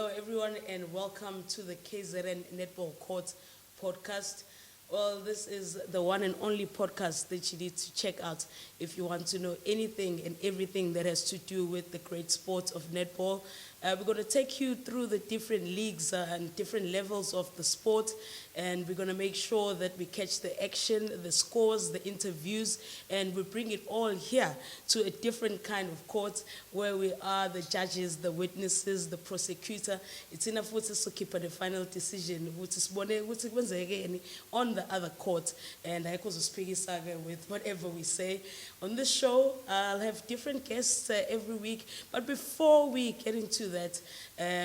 Hello, everyone, and welcome to the Kznnetball Court podcast. Well, this is the one and only podcast that you need to check out if you want to know anything and everything that has to do with the great sport of netball. We're going to take you through the different leagues and different levels of the sport, and we're going to make sure that we catch the action, the scores, the interviews, and we bring it all here to a different kind of court where we are the judges, the witnesses, the prosecutor. It's enough to keep the final decision on the other court, and I also speak with whatever we say. On this show, I'll have different guests every week, but before we get into that,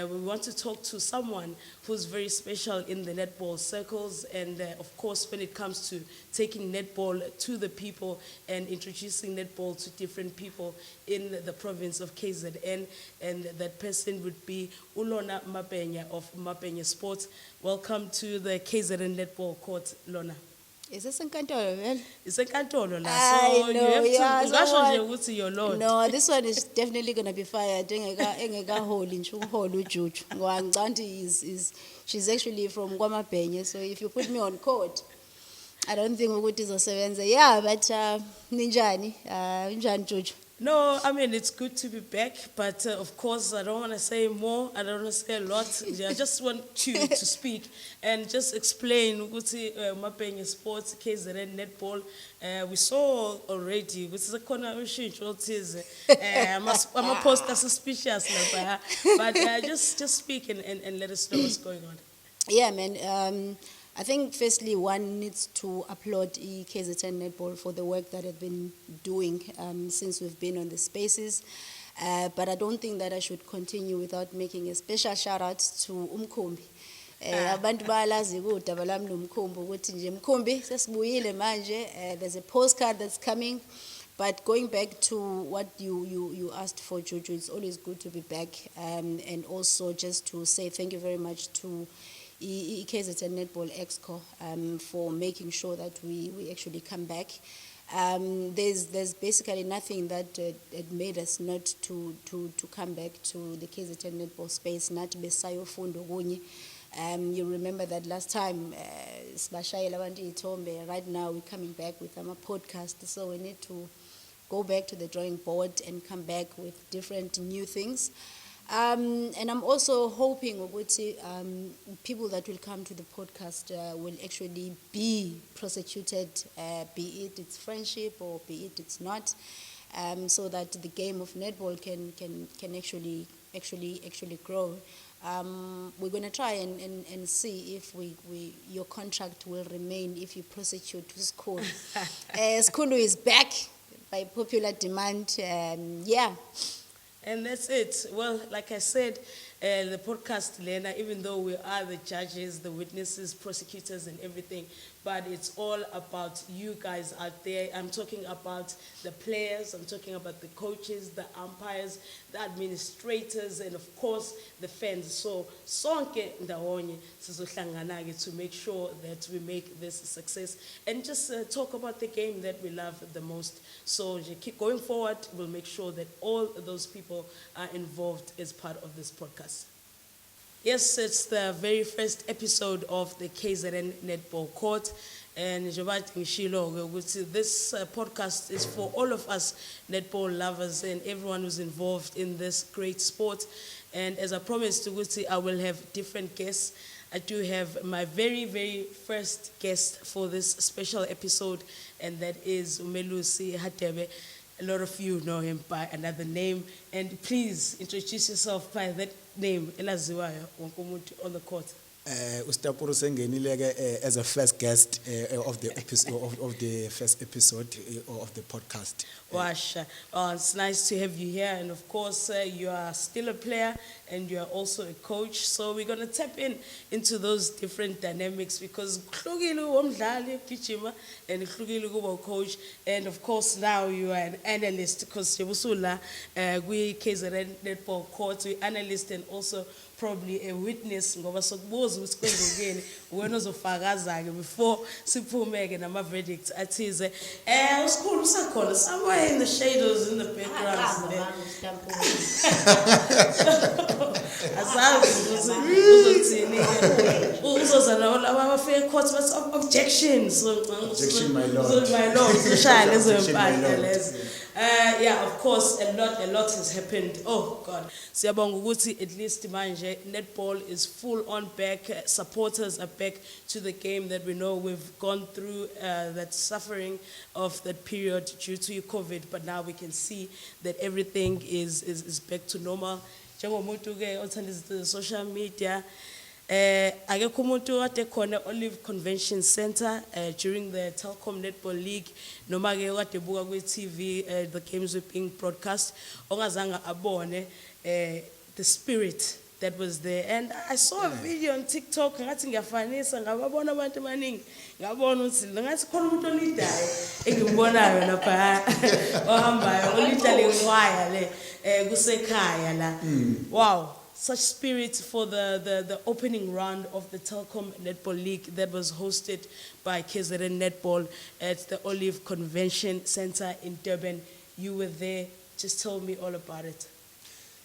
we want to talk to someone who's very special in the netball circles, and of course when it comes to taking netball to the people and introducing netball to different people in the province of KZN, and that person would be Ulona Mapenya of Mapenya Sports. Welcome to the KZN Netball Court, Lona. Is this Enkantolo, man? It's Enkantolo, so I know, you have yeah, to your Lord. No, this one is definitely going to be fired. She's actually from Guamapenya, so if you put me on court, I don't think Uguti is a yeah, but Ninjani, Juju. No, I mean, it's good to be back, but of course, I don't want to say more. I don't want to say a lot. I just want you to speak and just explain Mapenya Sports, KZN Netball. We saw already, which is a corner I'm a poster suspicious, but just speak and let us know what's going on. Yeah, man. I think firstly one needs to applaud KZN Netball for the work that they've been doing since we've been on the spaces. But I don't think that I should continue without making a special shout out to Umkhumbi. Abantu bayalazi udaba lami noMkhumbi ukuthi nje Mkhumbi sesibuyile manje. There's a postcard that's coming. But going back to what you asked for, Juju, it's always good to be back, and also just to say thank you very much to KZN Netball Exco for making sure that we actually come back. There's basically nothing that made us not to come back to the KZN Netball space. Not besayo fundo kunye. You remember that last time, right now we're coming back with our podcast, so we need to go back to the drawing board and come back with different new things. And I'm also hoping people that will come to the podcast will actually be prosecuted, be it it's friendship or be it it's not, so that the game of netball can actually grow. We're going to try and see if your contract will remain if you prosecute to school. Skulu is back by popular demand. Yeah. And that's it. Well, like I said, the podcast, Lena, even though we are the judges, the witnesses, prosecutors, and everything, but it's all about you guys out there. I'm talking about the players, I'm talking about the coaches, the umpires, the administrators, and of course, the fans. So, sonke ndawonye sizohlangana to make sure that we make this a success and just talk about the game that we love the most. So, keep going forward. We'll make sure that all those people are involved as part of this podcast. Yes, it's the very first episode of the KZN Netball Court, and this podcast is for all of us netball lovers and everyone who's involved in this great sport. And as I promised to I will have different guests. I do have my very, very first guest for this special episode, and that is Melusi Hadebe. A lot of you know him by another name, and please introduce yourself by that name. Elaziwayo wonke on the court. Stapurah sengenile as a first guest of the episode of the first episode of the podcast. Washa, it's nice to have you here, and of course you are still a player and you are also a coach. So we're gonna tap into those different dynamics because and coach, and of course now you are an analyst because we KZN Netball Court, we analyst and also probably a witness ngoba sokubuza ukuthi kwenzekeni wena ozofakaza ke before siphume ke nama verdicts athize usikhulu usakhona somewhere in the shadows in the background asazi uzozana abafike court bathi objections. Objection, my lord. My lord, ushaya lezo Objection, my mpahla lord. lezo. Yeah, of course, a lot has happened. Oh God, siyabonga ukuthi at least manje netball is full on back. Supporters are back to the game that we know we've gone through that suffering of that period due to COVID, but now we can see that everything is back to normal. Njengomuntu ke othanda izinto social media. Akekho umuntu kade khona Olive Convention Center during the Telkom Netball League noma ke kade buka kwi-TV the games were being broadcast ongazange abone the spirit that was there. And I saw a video on TikTok ngathi ngiyafanisa ngababona abantu abaningi ngabona ukuthi ngathi khona umuntu olidayo engimbonayo lapha ohambayo olidale ngiwaya le kusekhaya la. Wow. Such spirit for the opening round of the Telkom Netball League that was hosted by Kznnetball at the Olive Convention Center in Durban. You were there. Just tell me all about it.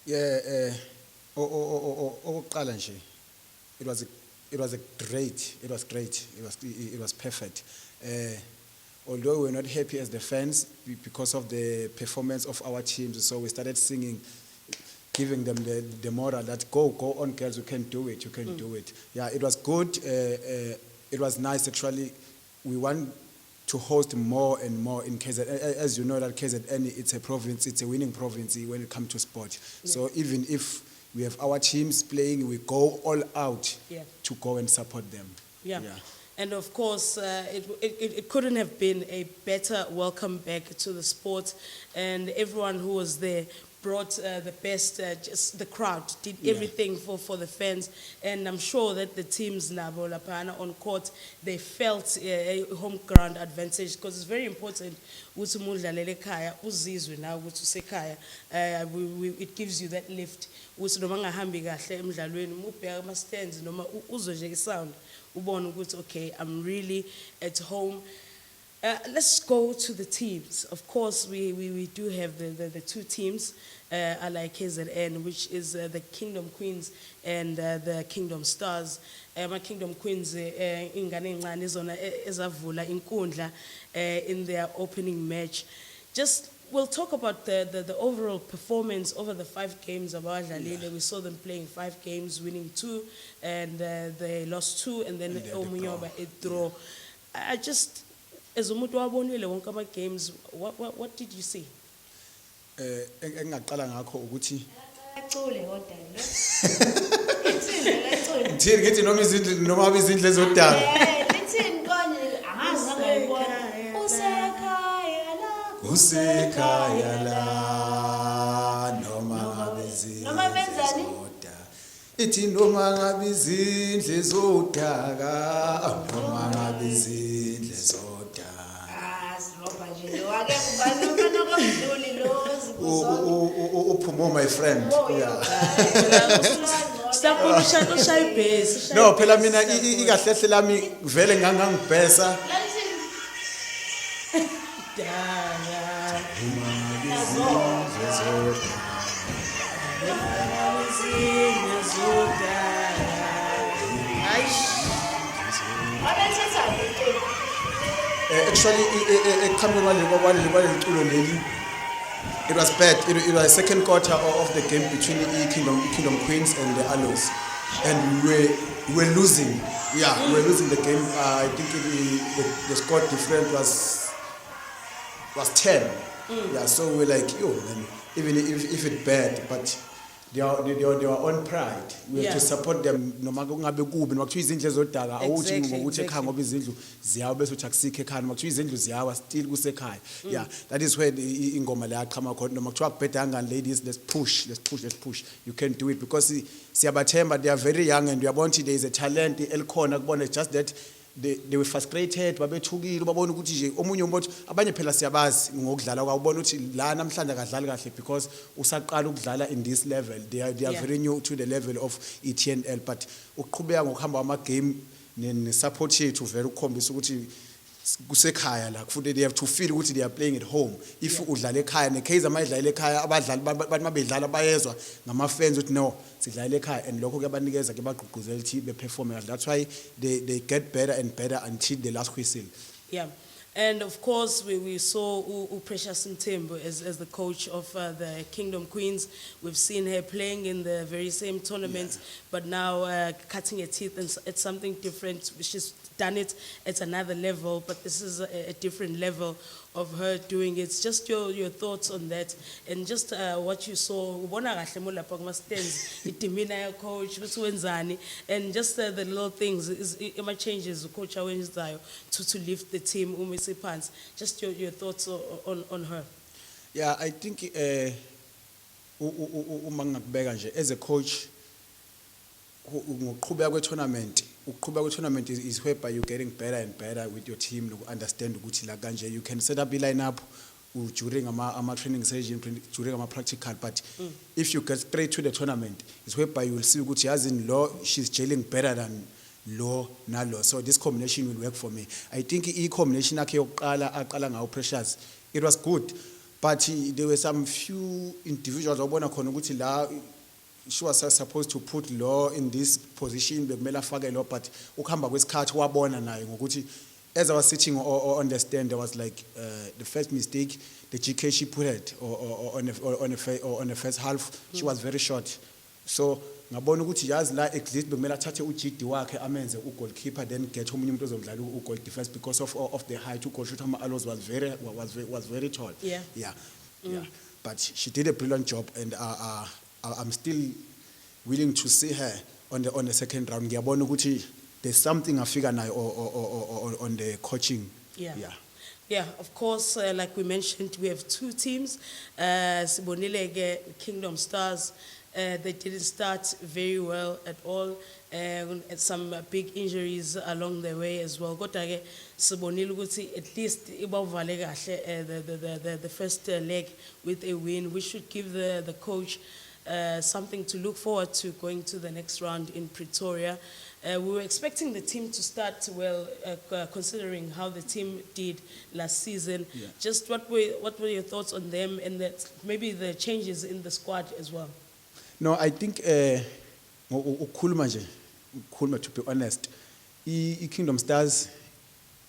Yeah, okokuqala nje, it was great. It was perfect. Although we were not happy as the fans because of the performance of our teams, so we started singing, giving them the moral that go on girls, you can do it, do it. Yeah, it was good. It was nice actually. We want to host more and more in KZN. As you know that KZN, it's a province, it's a winning province when it comes to sport. Yeah. So even if we have our teams playing, we go all out to go and support them. Yeah. And of course, it couldn't have been a better welcome back to the sport, and everyone who was there brought the best, just the crowd did everything for the fans, and I'm sure that the teams nabo lapana on court, they felt a home ground advantage, because it's very important ukuthi umudlalele ekhaya uzizwe na ukuthi usekhaya. It gives you that lift ukuthi noma ngahambi kahle emidlalweni ubheka ama stands noma uzwe nje isound ubone ukuthi okay, I'm really at home. Let's go to the teams. Of course, we do have the two teams, like KZN, which is the Kingdom Queens and the Kingdom Stars. My Kingdom Queens ingane encane izona ezavula inkundla in their opening match. Just we'll talk about the overall performance over the 5 games of Xolile. We saw them playing 5 games, winning 2, and they lost 2, and then Omunyoba a draw. I just, as umuntu wabonile wonke ama games, what did you see? Engaqala ngakho ukuthi acule kodwa lo. Ngithini ngithi noma izindle ezodaka. Lithini konje angazi ngayibona. Usekhaya la noma ngabe izindle. Noma benzani? Ithi noma ngabe izindle zodaka, noma ngabe izindle zodaka. Siroba nje lo ake kubani umfana komdluli lo zibuzo. Uphumo my friend. Yeah. Stapurah ushaya ibhesi. No, phela mina ikahlehle lami vele ngangangibhesa. Actually, it was bad. It was the second quarter of the game between the Kingdom Queens and the Aloes, and we were losing. Yeah, we were losing the game. I think the score difference was 10. Yeah, so we were like, yo, man, even if it's bad, but they are on pride. We have to support them. No matter ngabe kubi, noma kuthiwa izindle zodaka, awuthi ngokuthi ekhaya ngoba izindlu ziyawa bese uthi akusikho ekhaya, noma kuthiwa izindlu ziyawa still kusekhaya. Yeah, that is where ingoma la yaqhama khona. Noma kuthiwa kubhedanga ladies, let's push. You can do it because siyabathemba, they are very young, and uyabona there is a talent elikhona kubona, just that they were frustrated, babethukile, babona ukuthi nje omunye umuntu abanye phela siyabazi ngokudlala kwabona ukuthi la namhlanje akadlali kahle because usaqala ukudlala in this level. They are very new to the level of ETNL, but ukuqhubeka ngokuhamba ama game ne support yethu vele ukukhombisa ukuthi kusekhaya la kufuthi they have to feel ukuthi they are playing at home if udlala ekhaya neKaizer mayidlala ekhaya abadlali bathi mabedlala bayezwa ngama fans ukuthi no sidlala ekhaya and lokho kuyabanikeza ke bagqugquzela ukuthi be perform. That's why they get better and better until the last whistle. Yeah. And of course, we saw Precious Mthembu as the coach of the Kingdom Queens. We've seen her playing in the very same tournament, but now cutting her teeth, and it's something different. She's done it at another level, but this is a different level of her doing it. Just your thoughts on that, and just what you saw. Ubona kahle mo lapha kuma stands, demeanor ya coach, ukuthi wenzani, and just the little things, ama changes coach awenzayo to lift the team pants. Just your thoughts on her. Yeah, I think uma ngakubeka nje as a coach ngokuqhubeka kwe-tournament is whereby you're getting better and better with your team to understand ukuthi la kanje you can set up a lineup during ama training session, during ama practical, but if you get straight to the tournament is whereby you will see ukuthi yazi lo she's gelling better than lo nalo, so this combination will work for me. I think combination akhe yokuqala aqala ngawo Precious, it was good, but there were some few individuals obona khona ukuthi la she was supposed to put law in this position bekumele afake law, but ukuhamba kwesikhathi wabona naye ngokuthi as I was sitting on the stand there was like the first mistake the GK she put it on the first half she was very short, so ngabona ukuthi yazi la at least bekumele athathe uGD wakhe amenze ugoalkeeper then get omunye umuntu ozodlala ugoal defense because of the height ugoal shooter Aloz was very tall. Yeah. But she did a brilliant job, and I'm still willing to see her on the second round. Ngiyabona ukuthi there's something I figure now on the coaching. Yeah, of course, like we mentioned, we have two teams. Sibonile Kingdom Stars, they didn't start very well at all. And some big injuries along the way as well. Kodwa-ke sibonile ukuthi at least ibavale kahle the first leg with a win. We should give the coach something to look forward to going to the next round in Pretoria. We were expecting the team to start well, considering how the team did last season. Just what were your thoughts on them and maybe the changes in the squad as well? No, I think to be honest, Kingdom Stars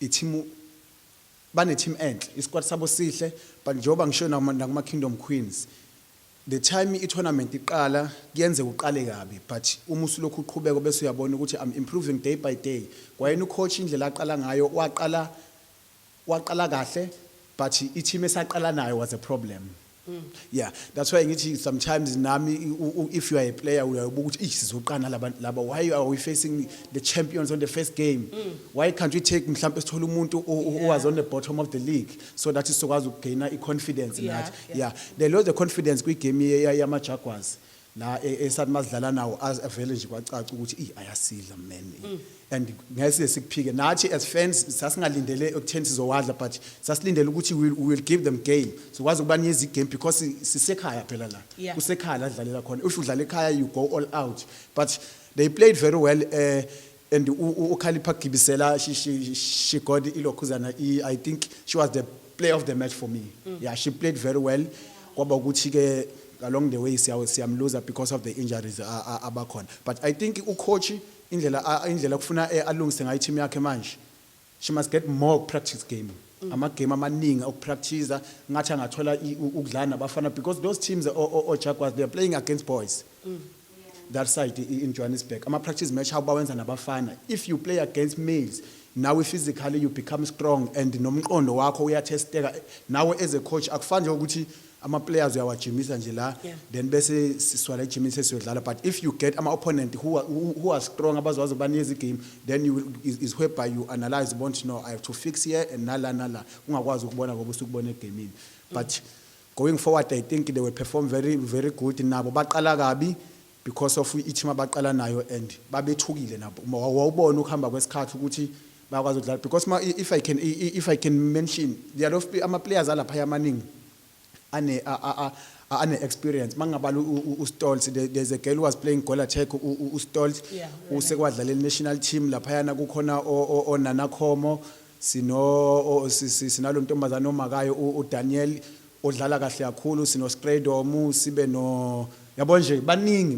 team bane team enhle, isquad sabo sihle, but njengoba ngisho nakuma Kingdom Queens the time tournament iqala kuyenze uqale kabi, but uma usulokhu uqhubeka bese uyabona ukuthi I'm improving day by day. Kwayena ucoach indlela aqala ngayo waqala kahle, but team esaqala nayo was a problem. Yeah, that's why ngithi sometimes nami if you are a player uyabuka ukuthi sizoqana laba, why are we facing the champions on the first game? Why can't we take mhlambe sithola umuntu who was on the bottom of the league so that isokwazi ukugaina confidence in that? They lost the confidence kwi game yama Jaguars la esathi mazidlala nawo avele nje kwacaca ukuthi ayasidla man, and ngeke sikuphike nathi as fans sasingalindele ekutheni sizowadla, but sasilindele ukuthi we will give them game so kwazi ukubanikeza igame because sisekhaya phela la kusekhaya la dlalela khona. If udlala ekhaya you go all out, but they played very well, and uKhalipha Gibisela she got ilokhuzana. I think she was the player of the match for me. Yeah, she played very well. Kwaba ukuthi ke along the way siyamloser because of the injuries abakhona, but I think ucoach indlela kufuna alungise ngayo team yakhe manje, she must get more practice game, ama-game amaningi okupractice ngathi angathola ukudlala nabafana, because those teams or Jaguars they are playing against boys. That side in Johannesburg ama-practice match how bawenza nabafana. If you play against males now physically you become strong and nomqondo wakho uyatesteka. Now as a coach akufanje ukuthi ama-players uyawajimisa nje la then bese siswala ijimisa siyodlala, but if you get ama-opponent who are strong abazwazi banikeza igame, then is whereby you analyze about no I have to fix here and nala ungakwazi ukubona ngoba usukubona egamini. But going forward I think they will perform very very good. Nabo baqala kabi because of team abaqala nayo and babethukile nabo wawubona ukuhamba kwesikhathi ukuthi bakwazi ukudlala, because if I can mention there are ama-players alapha amaningi ane experience. Mangabala uStolz, there's a girl who was playing goal attack uStolz usekwadlalela national team laphayana kukhona onana Khomo sinalo ntombazana omakayo uDaniel odlala kahle kakhulu, sino Skredom, sibe no yabo nje baningi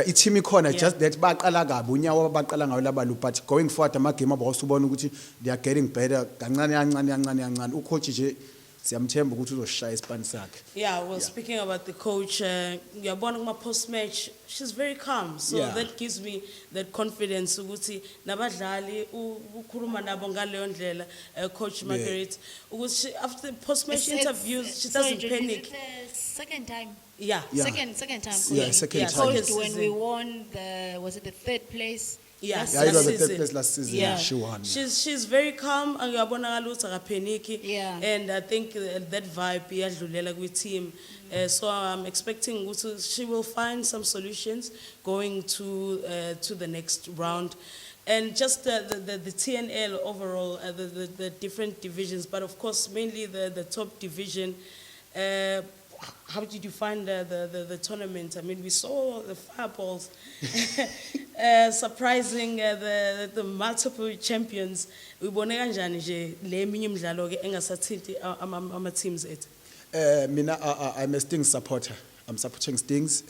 i-team ikhona, just that baqala kabi unyawo abaqala ngayo labalu, but going forward ama game abawusubona ukuthi they are getting better kancane ucoach nje siyamthemba ukuthi uzoshaya isipani sakhe. Yeah, well, speaking about the coach, yabona kuma post match, she's very calm, so that gives me that confidence ukuthi nabadlali ukhuluma nabo ngaleyo ndlela, Coach Margaret, ukuthi after post match interviews she doesn't panic. Is it the second time? Yeah. Second time. Yeah, second time. Coached Second when season. we won was it the third place? Yeah, Yeah, it was the season. third place last season. Yeah, She won. she's very calm and uyabonakala ukuthi akapaniki. Yeah. And I think that vibe iyadlulela kwi team. So I'm expecting ukuthi she will find some solutions going to the next round. And just the TNL overall, the different divisions, but of course mainly the top division. How did you find the tournament? I mean, we saw the fireballs surprising the multiple champions. We bone kanjani nje le eminye imidlalo ke engasathinti ama teams ethu. Mina I'm a Stings supporter. I'm supporting Stings.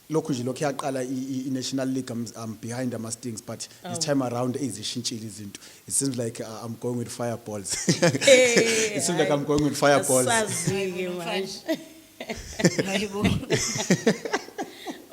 Lokhu nje lokhu yaqala i-National League, I'm behind ama Stings, but this time around izishintshile izinto. It seems like I'm going with fireballs. It seems like I'm going with fireballs. Asazi-ke manje. Hayibo.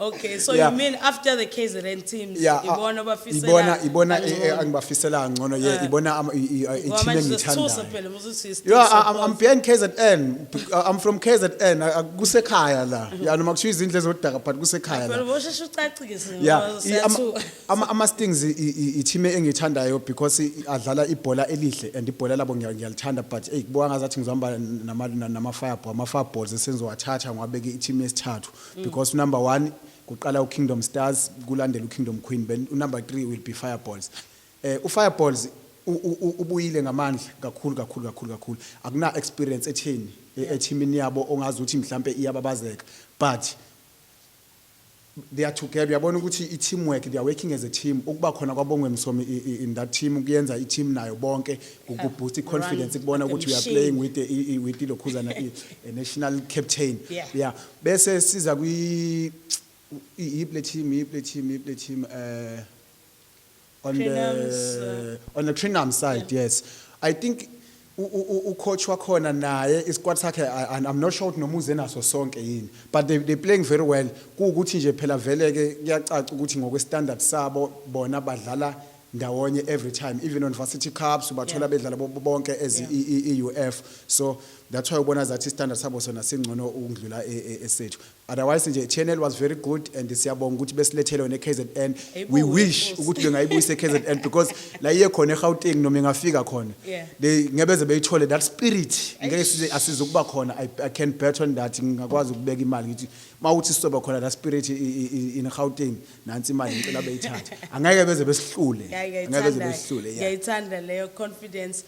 Okay, so Yeah. you mean after the KZN teams, Yeah, ibona bafisela ibona angibafisela ngcono, yeah, ibona i-team engithandayo. Yeah, I'm behind KZN. I'm from KZN. Kusekhaya la. Yeah, noma kushiya izindle zodaka but kusekhaya la. Phela bosheshe ucacise Yeah, ama Stings i-team engithandayo because adlala ibhola elihle and ibhola labo ngiyalithanda, but kubuka ngazathi ngizihamba nama fireballs esenzowathatha ngwabeke i-team yesithathu because number 1 kuqala uKingdom Stars kulandela uKingdom Queen, then number 3 will be Fireballs. Fireballs ubuyile ngamandla kakhulu akuna experience etheni eteamini yabo ongazi ukuthi mhlambe iyababazeka, but they are together. Uyabona ukuthi i-teamwork, they are working as a team. Ukuba khona kwabongwe Msomi in that team kuyenza i-team nayo bonke ukuboost i-confidence kubona ukuthi we are playing with ilokhuzana a national captain. Yeah, bese siza kwi iple team on the Trinam side. Yes, I think coach wakhona naye isquad sakhe, and I'm not sure ukuthi noma uze naso sonke yini, but they playing very well. Kuukuthi nje phela vele ke kuyacaca ukuthi ngokwe standard sabo bona badlala ndawonye every time, even on varsity cups ubathola bedlala bonke as EUF, so that's why ubona that standard sabo sona singcono ukudlula esethu. Otherwise nje channel was very good and siyabonga ukuthi besilethele ne KZN. We wish ukuthi bengayibuyisa KZN because la iye khona eGauteng noma ngafika khona they ngebeze beyithole that spirit ngeke asizokuba khona. I can bet on that ngakwazi ukubeka imali ngithi mawuthi sizoba khona that spirit in Gauteng nansi imali ngicela beyithathe angeke beze besihlule, angeke beze besihlule. Ngiyayithanda leyo confidence.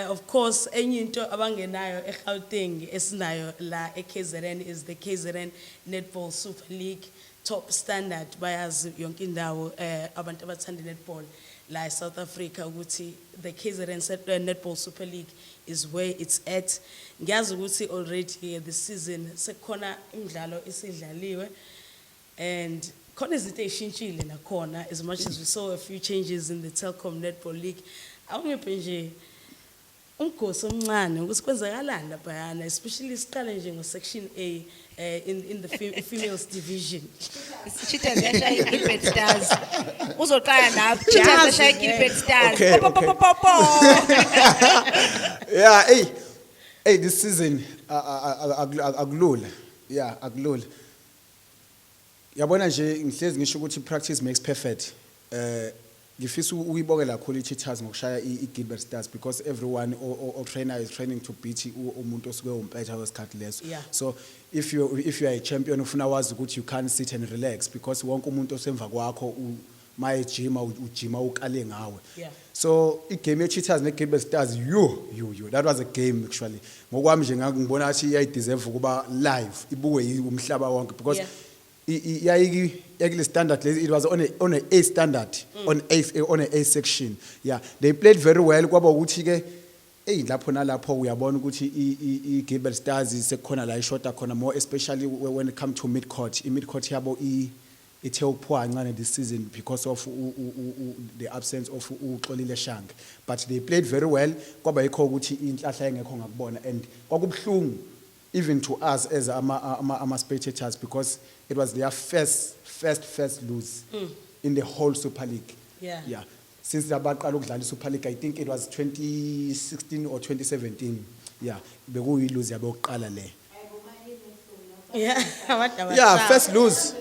Of course enye into abangenayo eGauteng esinayo la eKZN is the KZN Netball Super League top standard. Bayazi yonke indawo abantu abathanda netball la eSouth Africa ukuthi the KZN Netball Super League is where it's at. Ngiyazi ukuthi already this season sekhona imidlalo esidlaliwe and khona izinto ezishintshile nakhona, as much as we saw a few changes in the Telkom Netball League. Awungephe nje umgosi omncane ukuthi kwenzakalani laphayana, especially siqale nje ngo section A in the females division. Cheaters yashaya iGilbert Stars. Uzoqala lapho. Cheaters yashaya iGilbert Stars. Yeah, hey, this season akulula. Yeah, akulula. Yabona nje ngihlezi ngisho ukuthi practice makes perfect. Ngifisa uyibongela kakhulu i-Cheaters ngokushaya iGilbert Stars because everyone or trainer is training to beat umuntu osuke umpetha wesikhathi leso. So if you are a champion ufuna wazi ukuthi you can't sit and relax because wonke umuntu osemva kwakho maye ujima ukale ngawe. So igame ye-Cheaters neGilbert Stars you that was a game actually. Ngokwami nje ngibona athi iyayideserve kuba live ibukwe umhlaba wonke because yayikule standard it was on a A standard on a A section. Yeah, they played very well kwaba ukuthi ke lapho nalapho uyabona ukuthi iGilbert Stars isekhona la ishota khona more especially when it come to mid court. Mid court yabo ithe ukuphwa kancane this season because of the absence of Xolile Shang, but they played very well kwaba yikho ukuthi inhlahla engekho ngakubona and kwakubhlungu even to us as ama spectators because it was their first lose in the whole Super League. Yeah. Since abaqala ukudlala Super League, I think it was 2016 or 2017. Yeah, bekuyi lose yabo ukuqala le. Yeah, first lose.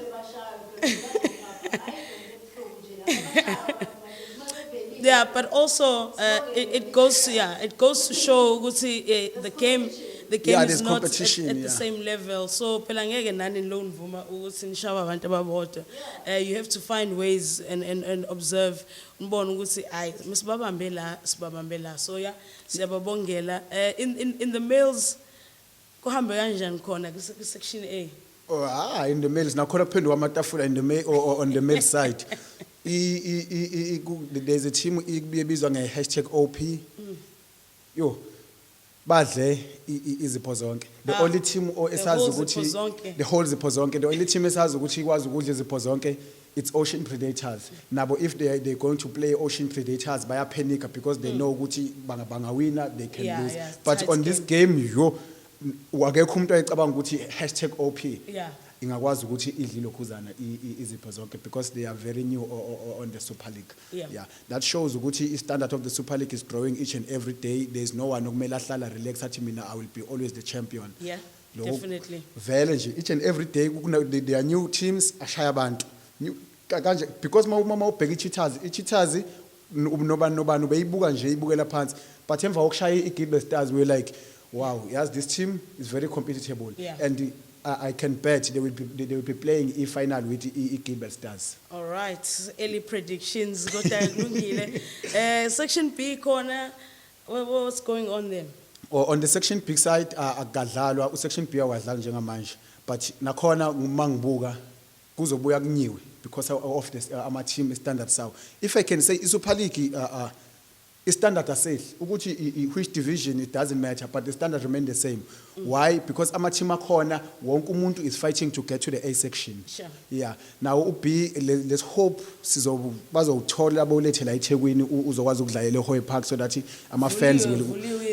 Yeah, but also it goes to show ukuthi the game Yeah, is there's not competition, at yeah. the same level. So phela ngeke nani lo nivuma ukuthi nishawa abantu ababodwa. You have to find ways and observe ubone ukuthi ay misibabambe la. So yeah, siyababongela. In the males kuhambe kanjani khona ku section A? Oh, in the males now khona kuphendwa amatafula in the male or on the male side. There's a team ebizwa nge#OP. Yo. Badle izipho zonke. The only team esazi ukuthi the whole zipho zonke. The only team esazi ukuthi ikwazi ukudla izipho zonke, it's Ocean Predators. Now if they're going to play Ocean Predators baya panic because they know ukuthi bangawina, they can lose. But on this game yo wakekho umuntu ayicabanga ukuthi #OP. Yeah. Ingakwazi ukuthi idlile lokhuzana izipho zonke because they are very new on the Super League. Yeah, that shows ukuthi the standard of the Super League is growing each and every day. There's no one okumele ahlala relax athi mina I will be always the champion. Yeah, definitely. Vele nje each and every day there are new teams ashaya abantu kanje because mama ubheka iCheetahs nobani beyibuka nje ibukela phansi, but emva kokushaya iGilbert Stars we're like wow, yes, this team is very competitive. Yeah. And I can bet they will be playing a final with Gilbert Stars. All right, early predictions. Section B corner, what's going on there? On the section B side, akadlalwa section B awadlala njengamanje, but nakhona mangibuka kuzobuya kunyiwe because of this ama team standards sawo. If I can say iSuper League standard asehle ukuthi which division it doesn't matter, but the standard remain the same. Why? Because ama team akhona wonke umuntu is fighting to get to the A section. Sure. Yeah, now B let's hope bazowuthola bolethe la eThekwini uzokwazi ukudlalela eHoy Park so that ama fans will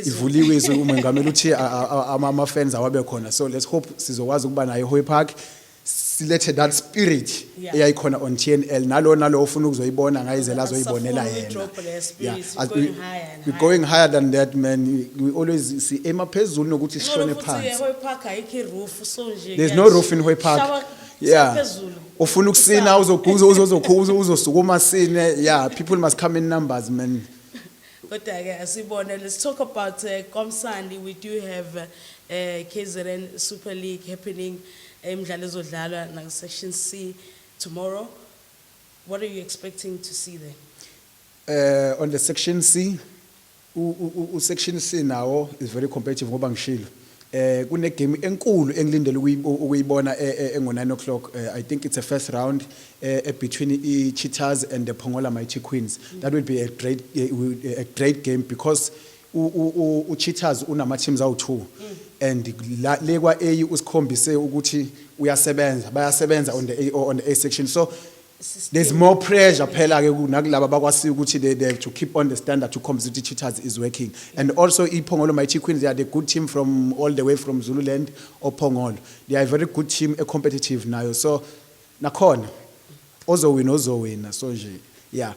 ivuliwe umengameli uthi ama fans awabe khona, so let's hope sizokwazi ukuba nayo eHoy Park silethe that spirit eyayikhona on TNL nalo ofuna ukuzoyibona ngayizela azoyibonela yena. We're going higher than that, man. We always see ema phezulu nokuthi sishone phansi. There's no roof in Hoy Park. Yeah, ufuna ukusina uzosukuma sine. Yeah, people must come in numbers, man. But let's talk about Komsani. We do have KZN Super League happening. Section C tomorrow. What are you expecting to see there? On the section C, section C now is very competitive ngoba ngishilo. Kune game enkulu engilindele ukuyibona ngo9 o'clock. I think it's a first round between iCheetahs and the Pongola Mighty Queens. That will be a great game because uCheetahs unama teams awu2 and lekwa A usikhombise ukuthi bayasebenza on the A section, so there's more pressure phela ke nakulaba bakwasiya ukuthi they have to keep on the standard to compete with Cheetahs is working. And also iPongolo Mighty Queens, they are the good team from all the way from Zululand or Pongolo. They are a very good team, a competitive nayo, so nakhona ozowina so nje. Yeah.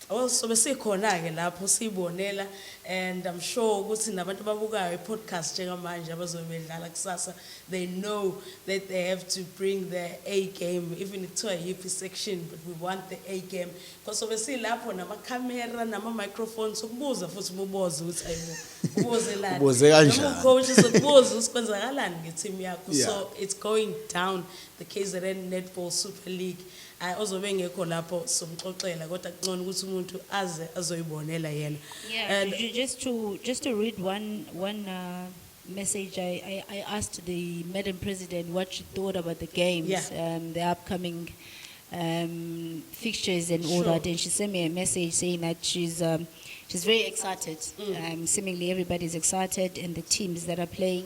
Well, so besikhona ke lapho sibonela, and I'm sure ukuthi nabantu babukayo podcast njengamanje abazobedlala kusasa, they know that they have to bring their A game, even to a UP section, but we want the A game because so besilapho nama camera nama microphones ukubuza futhi ububoze ukuthi ayibo ubuze la ubuze kanjani nama coaches ukubuza usikwenzakalani ngeteam yakho. So it's going down, the KZN Netball Super League. I also bengekho lapho somxoxela kodwa kuncane ukuthi umuntu aze azoyibonela yena. Yeah, just to read one message, I asked the Madam President what she thought about the games, Yeah. the upcoming fixtures and all Sure. that, and she sent me a message saying that she's very excited. Seemingly everybody's excited, and the teams that are playing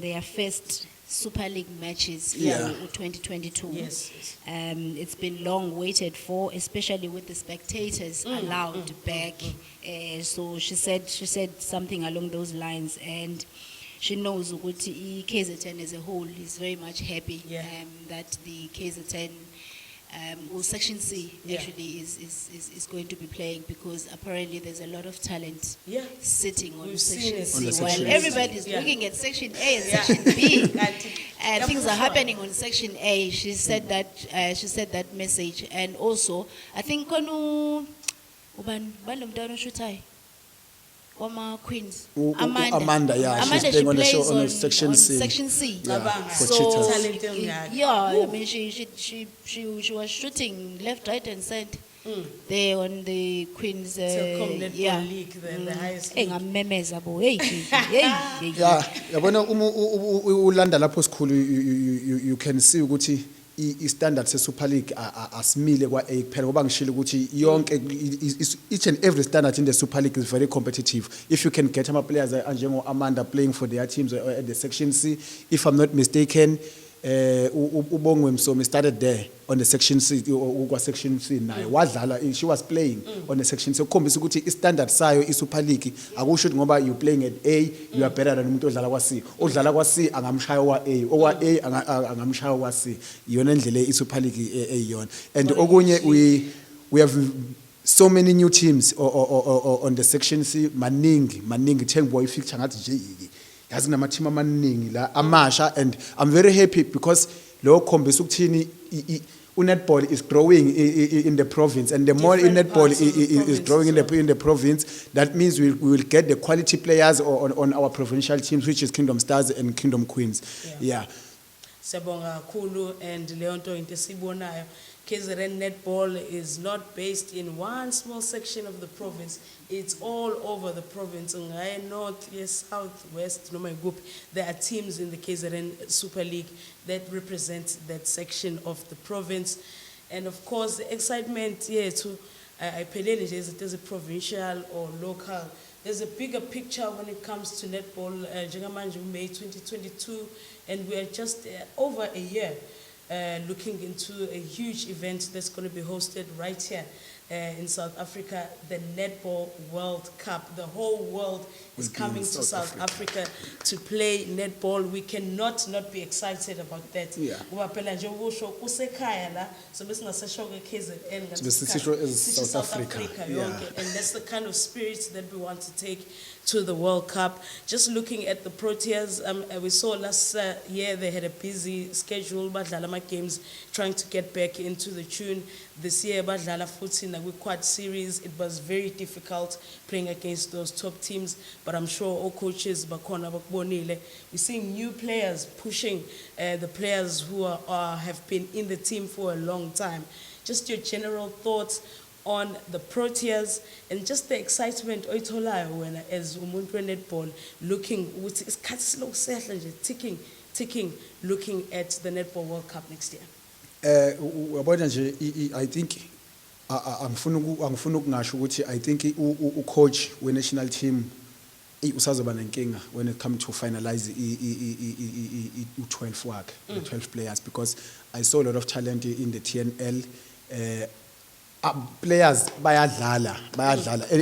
their first Super League matches Yeah. for 2022. Yes. It's been long waited for, especially with the spectators allowed back. So she said something along those lines, and she knows ukuthi KZN as a whole is very much happy Yeah. that the KZN or Section C Yeah. actually is going to be playing, because apparently there's a lot of talent Yeah. sitting on We've Section seen it. C, On the while Section C. everybody's Yeah. looking at Section A and Yeah. Section B. Yeah, Things for are sure. happening on Section A. She said that message, and also I think konu uban shutai Wama Queens Amanda, yeah, she's Amanda, playing she on the show plays on Section C. Section C. Yeah, Cabanga. for So cheetahs. Talent engaka. yeah, I mean she was shooting left, right, and center. There on the Queens, Telkom Netball yeah. League, the highest league. Engamemeza bo, hey, hey. Yeah, yabona ulanda lapho sikhulu you can see ukuthi i-standard se-Super League asimile kwa-A kuphela ngoba ngishilo ukuthi yonke each and every standard in the Super League is very competitive. If you can get ama-players anjengo-Amanda playing for their teams at the Section C, if I'm not mistaken, Ubongwe Msomi started there on the Section C, Section C naye wadlala, she was playing on the Section C. Ukhombisa ukuthi i-standard sayo i-Super League akusho ukuthi ngoba you playing at A you are better than umuntu odlala kwa-C. Odlala kwa-C angamshaya wa-A, owa-A angamshaya wa-C. Iyona ndlela i-Super League eyiyona. And okunye we have so many new teams on the Section C, maningi thengiwa i-fixture ngathi nje yazi kunama-team amaningi la amasha, and I'm very happy because lo khombisa ukuthini netball is growing in the province, and the more Different netball parts of the is province growing as well. in the province, that means we will get the quality players on our provincial teams, which is Kingdom Stars and Kingdom Queens. Yeah. Siyabonga kakhulu, and leyo nto into esibonayo, KZN Netball is not based in one small section of the province. It's all over the province. Ngaye north, yes, south, west, noma ikuphi. There are teams in the KZN Super League that represent that section of the province. And of course, the excitement here to ayipheleli nje izinto ezi-provincial or local. There's a bigger picture when it comes to netball. Njengamanje May 2022, and we are just over a year looking into a huge event that's going to be hosted right here in South Africa, the Netball World Cup. The whole world is Will be in coming to South Africa to play netball. We cannot not be excited about that. Yeah. Ngoba phela nje usho kusekhaya la, sobe singasesho ke KZN ngathi Sobe sisho as sithi South Africa, yeah. yonke. And that's the kind of spirit that we want to take to the World Cup. Just looking at the Proteas, we saw last year they had a busy schedule, badlala ama games, trying to get back into the tune. This year, badlala futhi na quad series. It was very difficult playing against those top teams, but I'm sure all coaches bakhona bakubonile. We're seeing new players pushing the players who have been in the team for a long time. Just your general thoughts on the Proteas and just the excitement oyitholayo wena as umuntu we-netball, looking ukuthi isikhathi silokhu sehla nje, ticking, looking at the Netball World Cup next year. Uyabona nje I think angifuna ukungasho ukuthi I think u-coach we-national team usazoba nenkinga when it comes to finalize u-12 wakhe, the 12 players, because I saw a lot of talent in the TNL. Players bayadlala,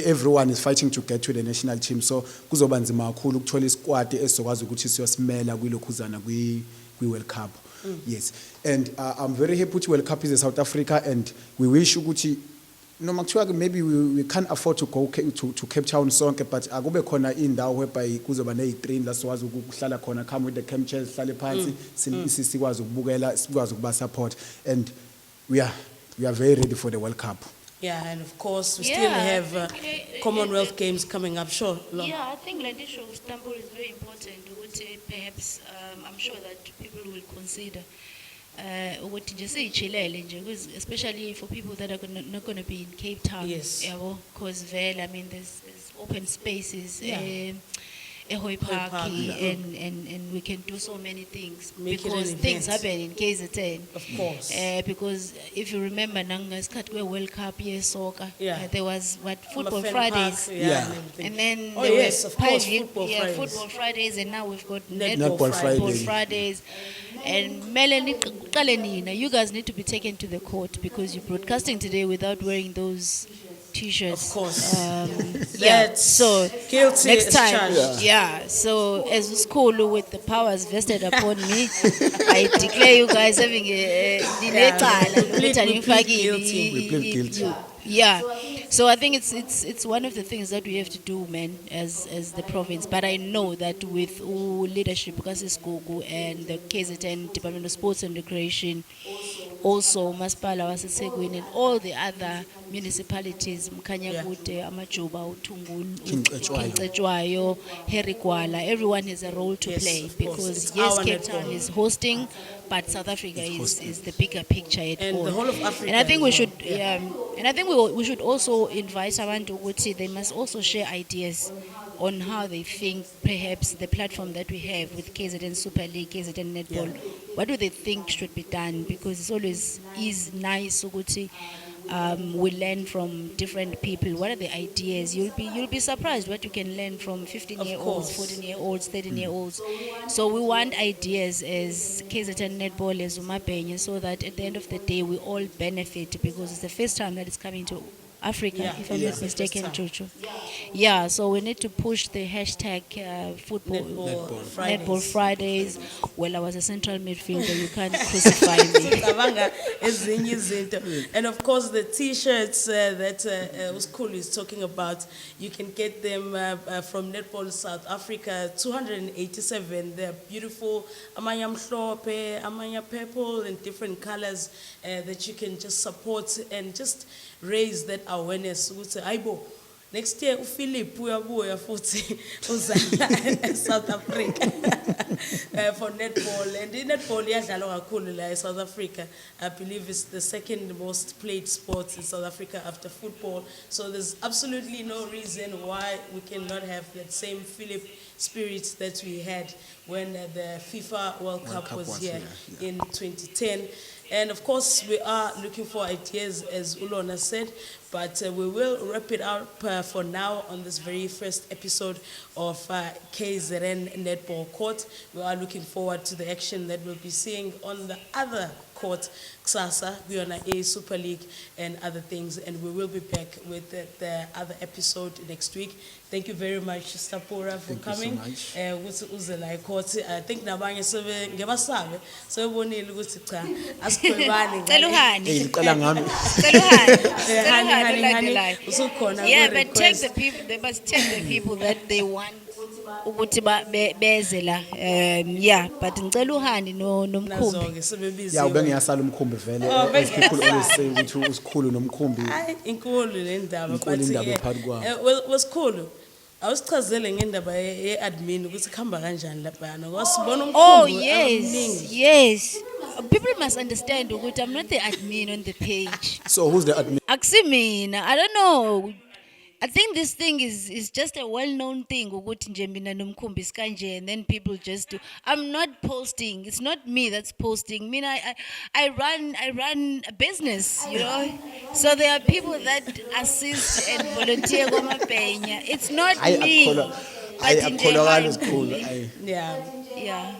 everyone is fighting to get to the national team, so kuzoba nzima kakhulu ukuthola isquad esizokwazi ukuthi siyosimela kwilokhuzana kwi-World Cup. Yes, and I'm very happy ukuthi World Cup is in South Africa, and we wish ukuthi noma kuthiwa maybe we can't afford to go to Cape Town sonke, but akube khona indawo whereby kuzoba ne-train la sikwazi ukuhlala khona, come with the camp chairs, sihlale phansi sikwazi ukubukela, sikwazi ukuba support, and we are very ready for the World Cup. Yeah, and of course we still have Commonwealth Games coming up. Sure. Lo. Yeah, I think like this show Stapurah is very important. Perhaps I'm sure that people will consider what you say, Xolile, especially for people that are not going to be in Cape Town. Yes. Because I mean there's open spaces. Yeah. Ehoy Park, Park, and we can do so many things Make it an because things event. happen in KZN. Of course. Because if you remember, Nanga's World Cup year soccer, Yeah. there was what football Fan Fridays. Park, Yeah. and everything. And then Oh, there yes, were of course, private- football Fridays. football Fridays, and now we've got Netball Netball Fridays. Fridays. And Melanie, you guys need to be taken to the court because you're broadcasting today without wearing those T-shirts. Of course. Yeah. That's So guilty next as time, charged. yeah. So as a school with the powers vested upon me, I declare you guys having a We plead guilty. We plead guilty. Yeah. So I think it's one of the things that we have to do, man, as the province. But I know that with leadership, because it's Gugu and the KZN Department of Sports and Recreation, also Masipala waseThekwini and all the other municipalities, Mkhanyakude, Amajuba, Utungulu, Kincetshwayo. Kincetshwayo, Herikwala, everyone has a role to Yes, play of course. because It's yes, our Cape netball. Town is hosting, but South Africa is the bigger picture at And all. the whole of Africa And I think we as should, well, yeah. and I think we should also invite Abantu Ukuthi they must also share ideas on how they think perhaps the platform that we have with KZN Super League, KZN Netball, what do they think should be done? Because it's always is nice Ukuthi we learn from different people. What are the ideas? You'll be surprised what you can learn from 15-year-olds, course. 14-year-olds, 13-year-olds. So we want ideas as KZN Netball, as Umabenya, so that at the end of the day we all benefit because it's the first time that it's coming to Africa, Yeah, if I'm yeah. not mistaken, First time. Juju. Yeah, so we need to push the hashtag football. Netball Netball Fridays. Fridays. Well, I was a central midfielder. You can't crucify me. Cabanga ezinye izinto. And of course, the T-shirts that Uskulu is talking about, you can get them from Netball South Africa, 287. They're beautiful, amanya mhlope, amanya purple, and different colors that you can just support and just raise that awareness. Ukuthi, Aibo, next year, Philip, uyabuya futhi uzala South Africa for netball. And in netball, iyadlalwa kakhulu la South Africa. I believe it's the second most played sport in South Africa after football. So there's absolutely no reason why we cannot have that same Philip spirit that we had when the FIFA World Cup was here in 2010. And of course, we are looking for ideas, as Ulona said, but we will wrap it up for now on this very first episode of KZN Netball Court. We are looking forward to the action that we'll be seeing on the other court, Ksasa, Guyana A Super League, and other things. And we will be back with the other episode next week. Thank you very much, Stapurah, for coming. Ukuthi uze la ecourt. I think nabanye sebe ngebasabe sebonile ukuthi cha asikhwebani. Cela uHani. Ngicela ngami. Cela uHani. Cela Hani, uHani, hani, like hani. the life. Usukhona Yeah, ku but check request. the people. They must check the people that they want. Ukuthi beze la. Yeah, but ngicela uHani nomkhumbi. Nazo-ke sebebiziwe. Yeah, ubengiyasala umkhumbi vele. As people always say ukuthi usikhulu nomkhumbi. Hayi inkulu le ndaba Inkulu but indaba ephakathi kwabo. wesikhulu awusichazele ngendaba ye-admin ukuthi kuhamba kanjani laphana ngoba sibona Oh umkhumbi yes, yes. People must understand ukuthi I'm not the admin on the page. So who's the admin? Akusimina, I don't know. I think this thing is just a well-known thing ukuthi nje mina nomkhumbi sikanje, and then people just do. I'm not posting. It's not me that's posting. I run a business, you know. So there are people that assist and volunteer kwamabhenya. It's not me. Akholakala usikhulu. yeah Yeah.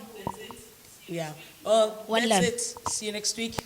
yeah oh One that's love. it. See you next week.